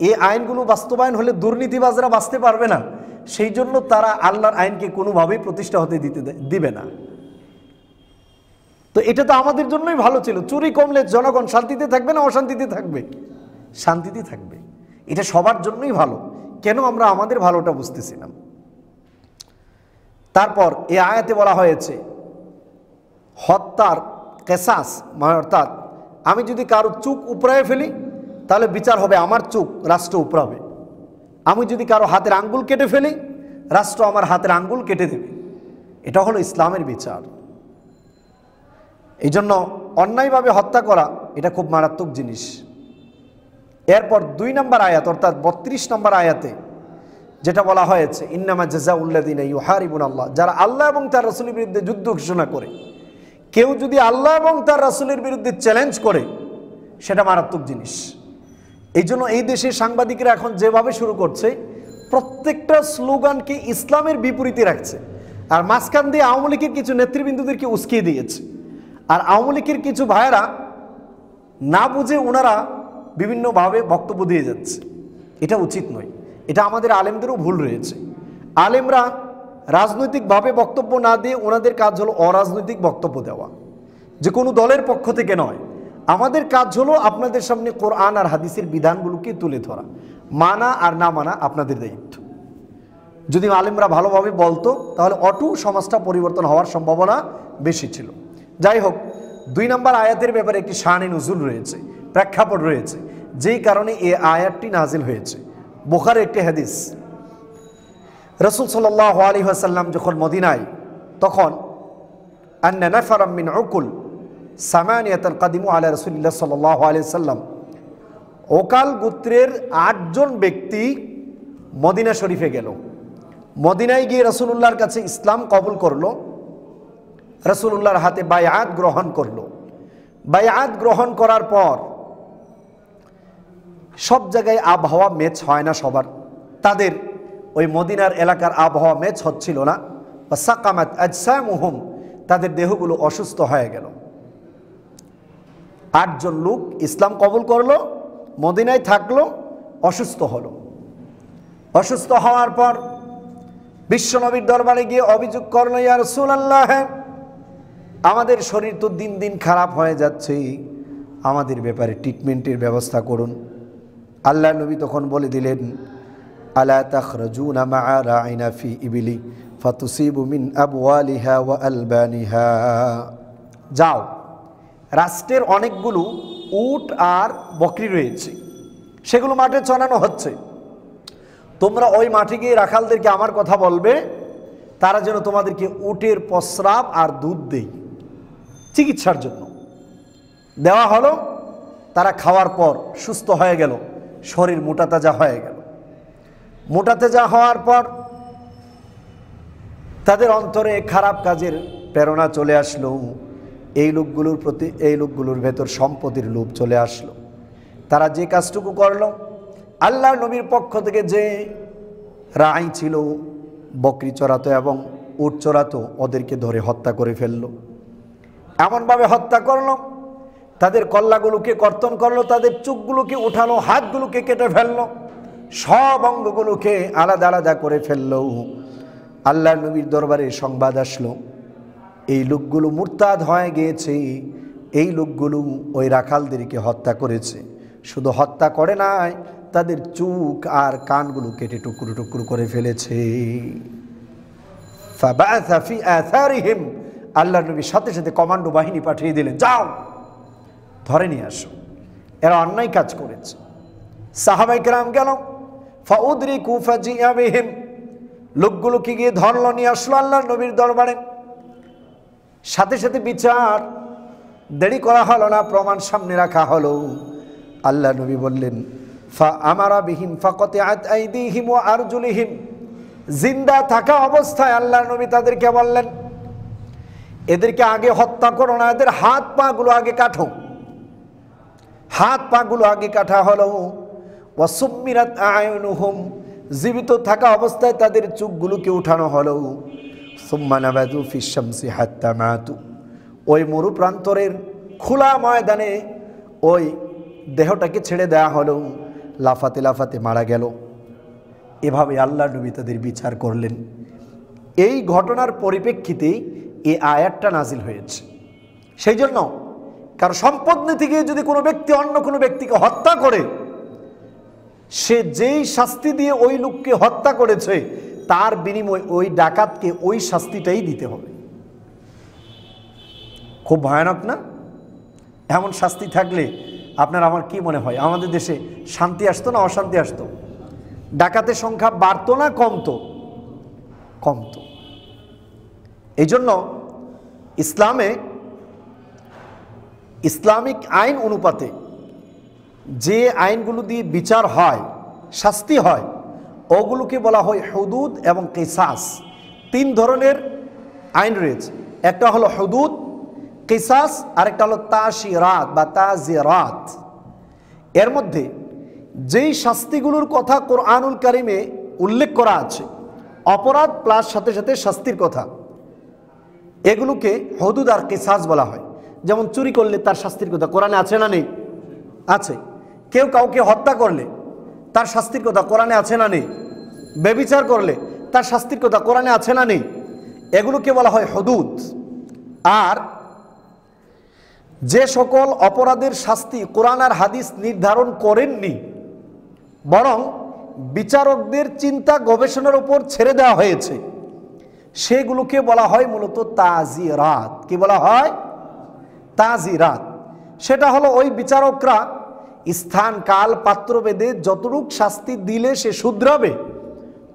এই আইনগুলো বাস্তবায়ন হলে দুর্নীতিবাজরা বাঁচতে পারবে না, সেই জন্য তারা আল্লাহর আইনকে কোনোভাবেই প্রতিষ্ঠা হতে দিবে না। তো এটা তো আমাদের জন্যই ভালো ছিল। চুরি কমলে জনগণ শান্তিতে থাকবে না অশান্তিতে থাকবে? শান্তিতে থাকবে। এটা সবার জন্যই ভালো। কেন আমরা আমাদের ভালোটা বুঝতেছি না? তারপর এই আয়াতে বলা হয়েছে হত্যার কেসাস, অর্থাৎ আমি যদি কারো চোখ উপড়ায় ফেলি তাহলে বিচার হবে আমার চোখ রাষ্ট্র উপড়াবে। আমি যদি কারো হাতের আঙ্গুল কেটে ফেলি, রাষ্ট্র আমার হাতের আঙ্গুল কেটে দেবে। এটা হলো ইসলামের বিচার। এই জন্য অন্যায়ভাবে হত্যা করা এটা খুব মারাত্মক জিনিস। এরপর 2 নম্বর আয়াত অর্থাৎ 32 নম্বর আয়াতে যেটা বলা হয়েছে, ইন্নামা জাযাউল্লাযিনা ইউহারিবুনাল্লাহ, যারা আল্লাহ এবং তার রাসূলের বিরুদ্ধে যুদ্ধ ঘোষণা করে। কেউ যদি আল্লাহ এবং তার রাসূলের বিরুদ্ধে চ্যালেঞ্জ করে, সেটা মারাত্মক জিনিস। এই জন্য এই দেশের সাংবাদিকরা এখন যেভাবে শুরু করছে, প্রত্যেকটা স্লোগানকে ইসলামের বিপরীতে রাখছে, আর মাঝখান দিয়ে আওয়ামী লীগের কিছু নেতৃবৃন্দদেরকে উস্কিয়ে দিয়েছে। আর আওয়ামী লীগের কিছু ভাইয়েরা না বুঝে ওনারা বিভিন্নভাবে বক্তব্য দিয়ে যাচ্ছে। এটা উচিত নয়। এটা আমাদের আলেমদেরও ভুল রয়েছে। আলেমরা রাজনৈতিকভাবে বক্তব্য না দিয়ে ওনাদের কাজ হলো অরাজনৈতিক বক্তব্য দেওয়া, যে কোনো দলের পক্ষ থেকে নয়। আমাদের কাজ হলো আপনাদের সামনে কোরআন আর হাদিসের বিধানগুলোকে তুলে ধরা, মানা আর না মানা আপনাদের দায়িত্ব। যদি আলেমরা ভালোভাবে বলতো তাহলে অটো সমাজটা পরিবর্তন হওয়ার সম্ভাবনা বেশি ছিল। যাই হোক, 2 নম্বর আয়াতের ব্যাপারে একটি শানে নুজুল রয়েছে, প্রেক্ষাপট রয়েছে, যেই কারণে এই আয়াতটি নাজিল হয়েছে। বুখারীর একটি হাদিস, রাসূল সাল্লাল্লাহু আলাইহি ওয়াসাল্লাম যখন মদিনায়, তখন আন্না নাফারাম মিন উকুল সামানিয়াতান কাদিমু আলা রাসূলিল্লাহ সাল্লাল্লাহু আলাইহি ওয়াসাল্লাম, ওকাল গোত্রের 8 জন ব্যক্তি মদিনা শরীফে গেল। মদিনায় গিয়ে রাসূলুল্লাহর কাছে ইসলাম কবুল করলো, রাসূলুল্লাহর হাতে বায়াত গ্রহণ করলো। বায়াত গ্রহণ করার পর সব জায়গায় আবহাওয়া ম্যাচ হয় না সবার, তাদের ওই মদিনার এলাকার আবহাওয়া ম্যাচ হচ্ছিল না। সাকামাত আজসামুহুম, তাদের দেহগুলো অসুস্থ হয়ে গেল। 8 জন লোক ইসলাম কবুল করলো, মদিনায় থাকলো, অসুস্থ হলো। অসুস্থ হওয়ার পর বিশ্বনবীর দরবারে গিয়ে অভিযোগ করলো, ইয়া রাসূলুল্লাহ, আমাদের শরীর তো দিন দিন খারাপ হয়ে যাচ্ছে, আমাদের ব্যাপারে ট্রিটমেন্টের ব্যবস্থা করুন। আল্লাহ নবী তখন বলে দিলেন, আলা তাখরাজুনা মা'a রা'ইনা ফি ইবিলি ফাতুসিবু মিন আবওয়ালিহা ওয়া আলবানিহা, যাও, রাষ্ট্রের অনেকগুলো উট আর বকরি রয়েছে, সেগুলো মাঠে চড়ানো হচ্ছে, তোমরা ওই মাঠে গিয়ে রাখালদেরকে আমার কথা বলবে, তারা যেন তোমাদেরকে উটের প্রস্রাব আর দুধ দেয় চিকিৎসার জন্য। দেওয়া হলো, তারা খাওয়ার পর সুস্থ হয়ে গেল, শরীর মোটা তাজা হয়ে গেল। মোটা তাজা হওয়ার পর তাদের অন্তরে খারাপ কাজের প্রেরণা চলে আসলো। এই লোকগুলোর প্রতি, এই লোকগুলোর ভেতর সম্পত্তির লোভ চলে আসলো। তারা যে কাজটুকু করলো, আল্লাহ নবীর পক্ষ থেকে যে রাই ছিল, বকরি চড়াতো এবং উট চড়াতো, ওদেরকে ধরে হত্যা করে ফেললো। এমনভাবে হত্যা করলো, তাদের কল্লাগুলোকে কর্তন করলো, তাদের চোখগুলোকে উঠালো, হাতগুলোকে কেটে ফেললো, সব অঙ্গগুলোকে আলাদা আলাদা করে ফেললো। আল্লাহ নবীর দরবারে সংবাদ আসলো, এই লোকগুলো মুরতাদ হয়ে গিয়েছে, এই লোকগুলো ওই রাখালদেরকে হত্যা করেছে। শুধু হত্যা করে নাই, তাদের চোখ আর কানগুলো কেটে টুকরো টুকরো করে ফেলেছে। ফাবাআসা ফি আথারিহিম, আল্লাহর নবী সাথে সাথে কমান্ডো বাহিনী পাঠিয়ে দিলেন, যাও ধরে নিয়ে আসো, এরা অন্যায় কাজ করেছে। সাহাবায়ে কেরাম গেল, ফাউদরিকু ফাজিআ বিহিম, লোকগুলোকে গিয়ে ধরল, নিয়ে আসলো আল্লাহর নবীর দরবারে। সাথে সাথে বিচার, দেরি করা হলো না, প্রমাণ সামনে রাখা হলো। আল্লাহ নবী বললেন, ফা আমারা বিহিম ফাকাতিআত আইদিহিম ওয়া আরজুলিহিম, জিন্দা থাকা অবস্থায় আল্লাহ নবী তাদেরকে বললেন, এদেরকে আগে হত্যা করো না, এদের হাত পা গুলো আগে কাটো। হাত পা গুলো আগে কাটা হলো। ওয়া সুম্মিরাত আয়ুনুহুম, জীবিত থাকা অবস্থায় তাদের চোখগুলোকে উঠানো হলো। সুম্মা নাবাযু ফিশ শামসি হাত্তা মাতু, ওই মরু প্রান্তরের খোলা ময়দানে ওই দেহটাকে ছেড়ে দেওয়া হলো, লাফাতে লাফাতে মারা গেল। এভাবে আল্লাহ নবী তাদের বিচার করলেন। এই ঘটনার পরিপ্রেক্ষিতেই এই আয়াতটা নাজিল হয়েছে। সেই জন্য কারো সম্পদ নিতে গিয়ে যদি কোনো ব্যক্তি অন্য কোনো ব্যক্তিকে হত্যা করে, সে যেই শাস্তি দিয়ে ওই লোককে হত্যা করেছে, তার বিনিময়ে ওই ডাকাতকে ওই শাস্তিটাই দিতে হবে। খুব ভয়ানক না? এমন শাস্তি থাকলে আপনার আমার কি মনে হয়, আমাদের দেশে শান্তি আসতো না অশান্তি আসতো? ডাকাতের সংখ্যা বাড়তো না কমতো? কমতো। এই জন্য ইসলামিক আইন অনুপাতে যে আইনগুলো দিয়ে বিচার হয়, শাস্তি হয়, ওগুলোকে বলা হয় হুদুদ এবং কিসাস। তিন ধরনের আইন রয়েছে, একটা হলো হুদুদ, কিসাস, আর একটা হলো তাশিরাত বা তাজিরাত। এর মধ্যে যেই শাস্তিগুলোর কথা কোরআনুল কারিমে উল্লেখ করা আছে, অপরাধ প্লাস সাথে সাথে শাস্তির কথা, এগুলোকে হুদুদ আর কিসাস বলা হয়। যেমন চুরি করলে তার শাস্তির কথা কোরআনে আছে না নেই? আছে। কেউ কাউকে হত্যা করলে তার শাস্তির কথা কোরআনে আছে না নেই? ব্যভিচার করলে তার শাস্তির কথা কোরআনে আছে না নেই? এগুলোকে বলা হয় হুদুদ। আর যে সকল অপরাধের শাস্তি কোরআন আর হাদিস নির্ধারণ করেননি, বরং বিচারকদের চিন্তা গবেষণার উপর ছেড়ে দেওয়া হয়েছে, সেগুলোকে বলা হয় মূলত তাজিরাত। কি বলা হয়? তাজিরাত। সেটা হলো ওই বিচারকরা স্থান কাল পাত্রভেদে যতটুক শাস্তি দিলে সে শুধরাবে,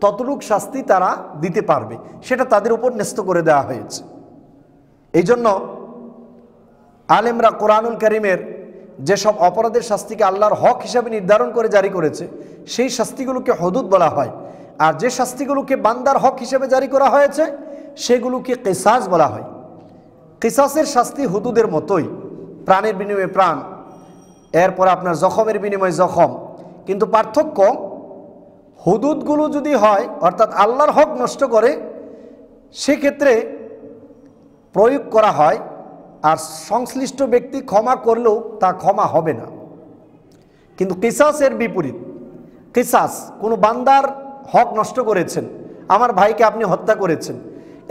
ততটুক শাস্তি তারা দিতে পারবে, সেটা তাদের উপর ন্যস্ত করে দেওয়া হয়েছে। এই জন্য আলেমরা কোরআনুল কারিমের যেসব অপরাধের শাস্তিকে আল্লাহর হক হিসাবে নির্ধারণ করে জারি করেছে, সেই শাস্তিগুলোকে হুদুদ বলা হয়। আর যে শাস্তিগুলোকে বান্দার হক হিসাবে জারি করা হয়েছে, সেগুলোকে কিসাস বলা হয়। কিসাসের শাস্তি হুদুদের মতোই, প্রাণের বিনিময়ে প্রাণ, এরপর আপনার জখমের বিনিময়ে জখম। কিন্তু পার্থক্য, হুদুদগুলো যদি হয় অর্থাৎ আল্লাহর হক নষ্ট করে, সেক্ষেত্রে প্রয়োগ করা হয়, আর সংশ্লিষ্ট ব্যক্তি ক্ষমা করলেও তা ক্ষমা হবে না। কিন্তু কিসাসের বিপরীত, কিসাস কোনো বান্দার হক নষ্ট করেছেন, আমার ভাইকে আপনি হত্যা করেছেন,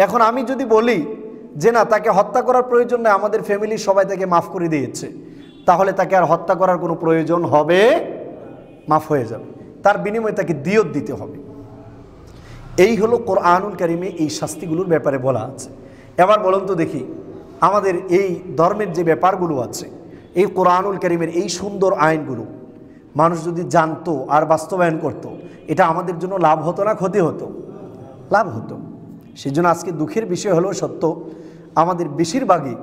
এখন আমি যদি বলি যে না, তাকে হত্যা করার প্রয়োজন নেই, আমাদের ফ্যামিলির সবাই তাকে মাফ করে দিয়েছে, তাহলে তাকে আর হত্যা করার কোনো প্রয়োজন হবে, মাফ হয়ে যাবে, তার বিনিময়ে তাকে দিয়ত দিতে হবে। এই হলো কোরআনুল কারিমে এই শাস্তিগুলোর ব্যাপারে বলা আছে। এবার বলুন তো দেখি, আমাদের এই ধর্মের যে ব্যাপারগুলো আছে, এই কোরআনুল কারিমের এই সুন্দর আইনগুলো মানুষ যদি জানতো আর বাস্তবায়ন করত, এটা আমাদের জন্য লাভ হতো না ক্ষতি হতো? লাভ হতো। সেই জন্য আজকে দুঃখের বিষয় হলো সত্য, আমাদের বেশিরভাগই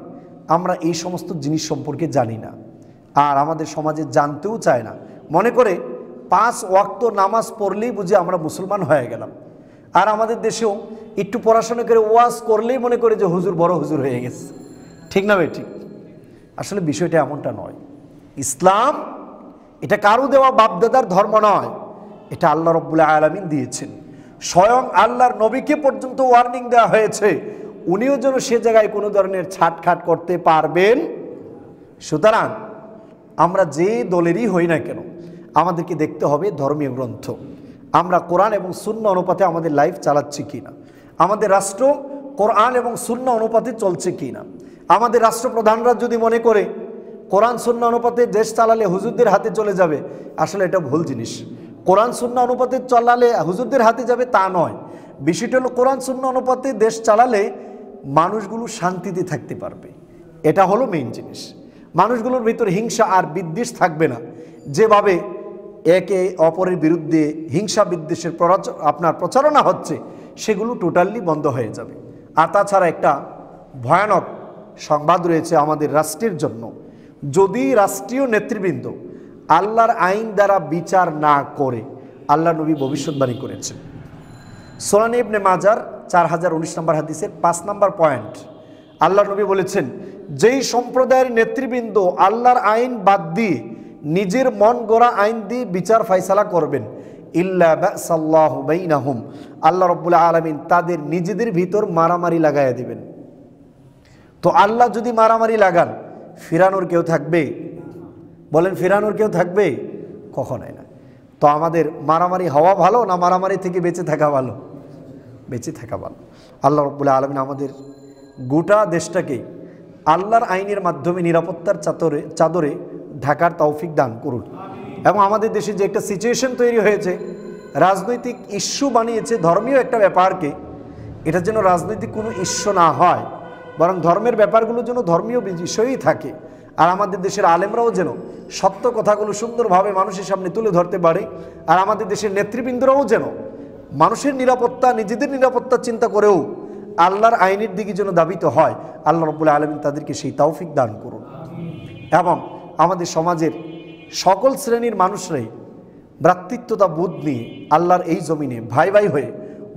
আমরা এই সমস্ত জিনিস সম্পর্কে জানি না, আর আমাদের সমাজে জানতেও চায় না। মনে করে 5 ওয়াক্ত নামাজ পড়লেই বুঝি আমরা মুসলমান হয়ে গেলাম। আর আমাদের দেশেও একটু পড়াশোনা করে ওয়াজ করলেই মনে করে যে হুজুর বড় হুজুর হয়ে গেছে। ঠিক না ভাই? ঠিক। আসলে বিষয়টা এমনটা নয়। ইসলাম এটা কারো দেওয়া বাপদাদার ধর্ম নয়, এটা আল্লাহ রাব্বুল আলামিন দিয়েছেন। স্বয়ং আল্লাহর নবীকে পর্যন্ত ওয়ার্নিং দেওয়া হয়েছে, উনিও যেন সে জায়গায় কোনো ধরনের ছাটখাট করতে পারবেন। সুতরাং আমরা যে দলেরই হই না কেন, আমাদেরকে দেখতে হবে ধর্মীয় গ্রন্থ, আমরা কোরআন এবং সুন্নাহ অনুপাতে আমাদের লাইফ চালাচ্ছি কিনা, আমাদের রাষ্ট্র কোরআন এবং সুন্নাহ অনুপাতে চলছে কিনা, আমাদের রাষ্ট্রপ্রধানরা যদি মনে করে কোরআন সুন্নাহ অনুপাতে দেশ চালালে হুজুরদের হাতে চলে যাবে, আসলে এটা ভুল জিনিস। কোরআন সুন্নাহ অনুপাতে চালালে হুজুরদের হাতে যাবে তা নয়। বিষয়টা হলো কোরআন সুন্নাহ অনুপাতে দেশ চালালে মানুষগুলো শান্তিতে থাকতে পারবে, এটা হলো মেইন জিনিস। মানুষগুলোর ভিতরে হিংসা আর বিদ্বেষ থাকবে না। যেভাবে একে অপরের বিরুদ্ধে হিংসা বিদ্বেষের আপনার প্রচারণা হচ্ছে, সেগুলো টোটালি বন্ধ হয়ে যাবে। আর তাছাড়া একটা ভয়ানক সংবাদ রয়েছে আমাদের রাষ্ট্রের জন্য। যদি রাষ্ট্রীয় নেতৃবৃন্দ আল্লাহর আইন দ্বারা বিচার না করে, আল্লাহ নবী ভবিষ্যৎবাণী করেছেন সুনান ইবনে মাজার 4019 নম্বর হাদিসের 5 নম্বর পয়েন্ট, আল্লাহ নবী বলেছেন, যেই সম্প্রদায়ের নেতৃবৃন্দ আল্লাহর আইন বাদ দিয়ে নিজের মন গড়া আইন দিয়ে বিচার ফায়সালা করবেন, ইল্লা বাসাল্লাহু বাইনাহুম, আল্লাহ রাব্বুল আলামিন তাদের নিজেদের ভিতর মারামারি লাগাইয়া দিবেন। তো আল্লাহ যদি মারামারি লাগান, ফিরানোর কেউ থাকবে? বলেন, ফিরানোর কেউ থাকবে? কখনোই না। তো আমাদের মারামারি হওয়া ভালো না মারামারি থেকে বেঁচে থাকা ভালো? বেঁচে থাকা ভালো। আল্লাহ রাব্বুল আলামিন আমাদের গোটা দেশটাকেই আল্লাহর আইনের মাধ্যমে নিরাপত্তার চাদরে ঢাকার তৌফিক দান করুন। এবং আমাদের দেশে যে একটা সিচুয়েশন তৈরি হয়েছে, রাজনৈতিক ইস্যু বানিয়েছে ধর্মীয় একটা ব্যাপারকে, এটা যেন রাজনৈতিক কোনো ইস্যু না হয়, বরং ধর্মের ব্যাপারগুলো যেন ধর্মীয় বিষয়ই থাকে। আর আমাদের দেশের আলেমরাও যেন সত্য কথাগুলো সুন্দরভাবে মানুষের সামনে তুলে ধরতে পারে। আর আমাদের দেশের নেতৃবৃন্দরাও যেন মানুষের নিরাপত্তা, নিজেদের নিরাপত্তা চিন্তা করেও আল্লাহর আইনের দিকে যেন দাবিত হয়। আল্লাহ রাব্বুল আলামিন তাদেরকে সেই তৌফিক দান করুন। এবং আমাদের সমাজের সকল শ্রেণীর মানুষরাই ভ্রাতৃত্বতা বোধ নিয়ে আল্লাহর এই জমিনে ভাই ভাই হয়ে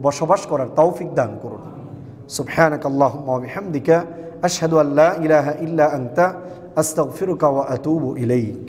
বসবাস করার তৌফিক দান করুন। সুবহানাকাল্লাহুম্মা ওয়া বিহামদিকা আশহাদু আল্লা ইলাহা ইল্লা আনতা আস্তাগফিরুকা ওয়া আতুবু ইলাইক।